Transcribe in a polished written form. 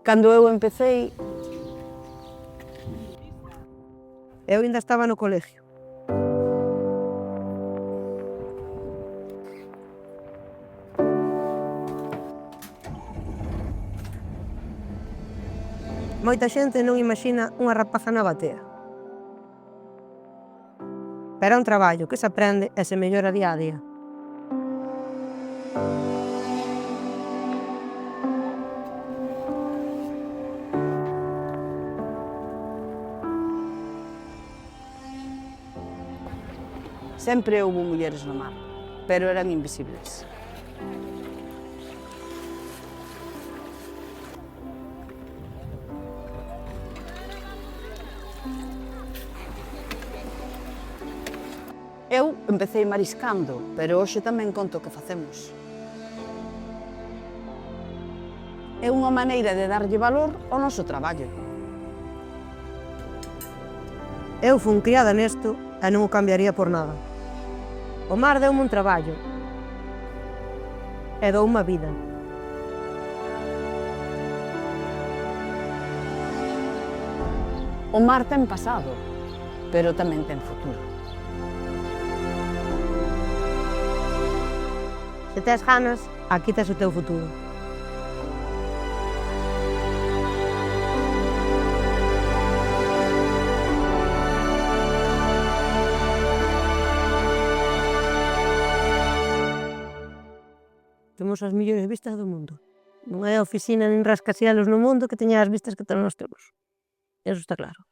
Cando eu empecei, eu ainda estaba no colegio. Moita xente non imaxina unha rapaza na batea. Pero é un traballo que se aprende e se mellora día a día. sempre houve mulleres no mar, pero eran invisibles. Eu empecei mariscando, pero hoxe tamén conto o que facemos. É unha maneira de darlle valor ao noso traballo. Eu fun criada nesto e non o cambiaría por nada. O mar deume un traballo e dou unha vida. O mar ten pasado, pero tamén ten futuro. Se tes ganas, aquí tes o teu futuro. Temos as mellores vistas do mundo. Non hai oficina nin rascacielos no mundo que teña as vistas que nós temos. Eso está claro.